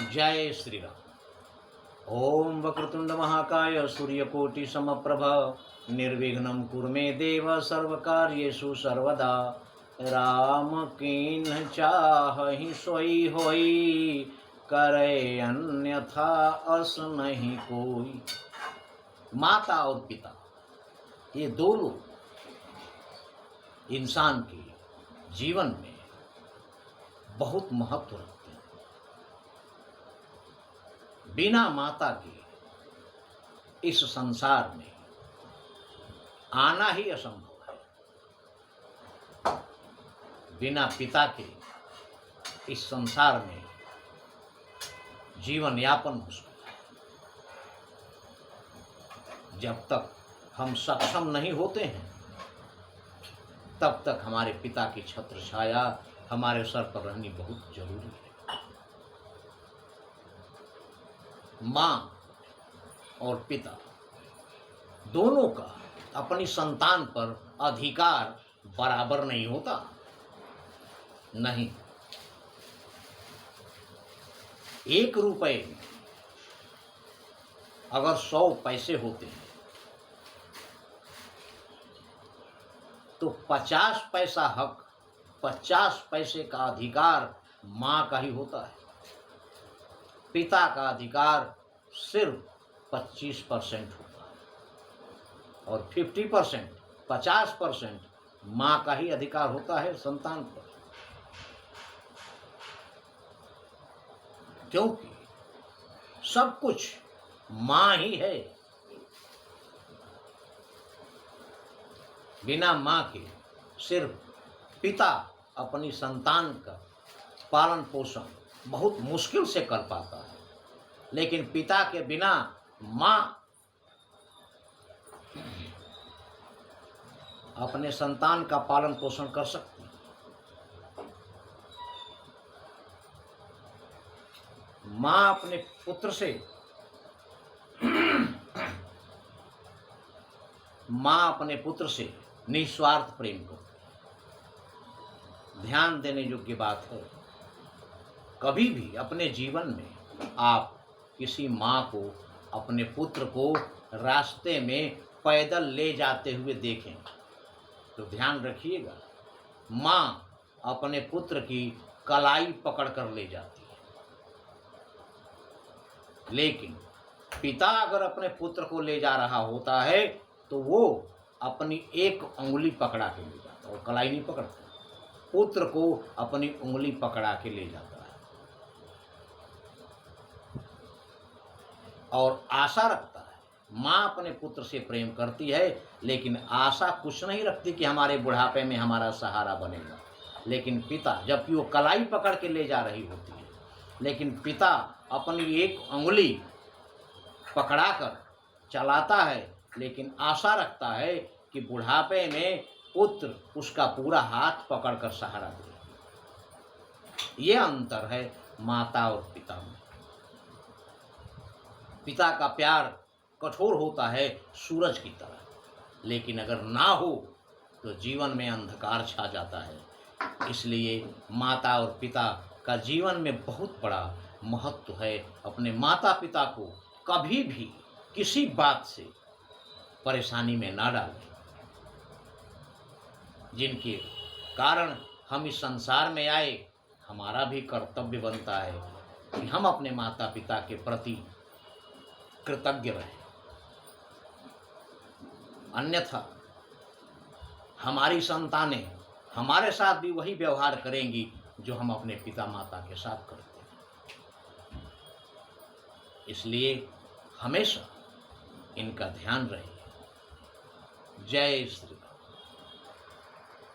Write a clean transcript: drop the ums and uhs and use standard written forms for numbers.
जय श्री राम। ओम वक्रतुंड महाकाय सूर्यकोटि समप्रभ निर्विघ्नं कुरु मे देव सर्वकार्येषु सर्वदा। राम कीन्ह चाहहि सोई होई करे अन्यथा अस नहीं कोई। माता और पिता ये दोनों इंसान के जीवन में बहुत महत्व रखते हैं। बिना माता के इस संसार में आना ही असंभव है। बिना पिता के इस संसार में जीवन यापन मुश्किल है। जब तक हम सक्षम नहीं होते हैं तब तक हमारे पिता की छत्र छाया हमारे सर पर रहनी बहुत जरूरी है। माँ और पिता दोनों का अपनी संतान पर अधिकार बराबर नहीं होता। नहीं, 1 रुपए में अगर 100 पैसे होते हैं तो 50 पैसा हक, 50 पैसे का अधिकार माँ का ही होता है। पिता का अधिकार सिर्फ 25% होता है और 50%, 50% माँ का ही अधिकार होता है संतान पर। क्योंकि सब कुछ माँ ही है। बिना माँ के सिर्फ पिता अपनी संतान का पालन पोषण बहुत मुश्किल से कर पाता है, लेकिन पिता के बिना माँ अपने संतान का पालन पोषण कर सकती है। माँ अपने पुत्र से निस्वार्थ प्रेम करती है। ध्यान देने योग्य बात है, कभी भी अपने जीवन में आप किसी माँ को, अपने पुत्र को रास्ते में पैदल ले जाते हुए देखें तो ध्यान रखिएगा, माँ अपने पुत्र की कलाई पकड़ कर ले जाती है, लेकिन पिता अगर अपने पुत्र को ले जा रहा होता है तो वो अपनी एक उंगली पकड़ा के ले जाता है और कलाई नहीं पकड़ता। पुत्र को अपनी उंगली पकड़ा के ले जाता है और आशा रखता है। माँ अपने पुत्र से प्रेम करती है, लेकिन आशा कुछ नहीं रखती कि हमारे बुढ़ापे में हमारा सहारा बनेगा। लेकिन पिता, जबकि वो कलाई पकड़ के ले जा रही होती है, लेकिन पिता अपनी एक उंगली पकड़ाकर चलाता है, लेकिन आशा रखता है कि बुढ़ापे में पुत्र उसका पूरा हाथ पकड़कर सहारा दे। ये अंतर है माता और पिता में। पिता का प्यार कठोर होता है सूरज की तरह, लेकिन अगर ना हो तो जीवन में अंधकार छा जाता है। इसलिए माता और पिता का जीवन में बहुत बड़ा महत्व है। अपने माता पिता को कभी भी किसी बात से परेशानी में ना डालें। जिनके कारण हम इस संसार में आए, हमारा भी कर्तव्य बनता है कि हम अपने माता पिता के प्रति कृतज्ञ रहें। अन्यथा हमारी संतानें हमारे साथ भी वही व्यवहार करेंगी जो हम अपने पिता माता के साथ करते हैं। इसलिए हमेशा इनका ध्यान रहे। जय श्री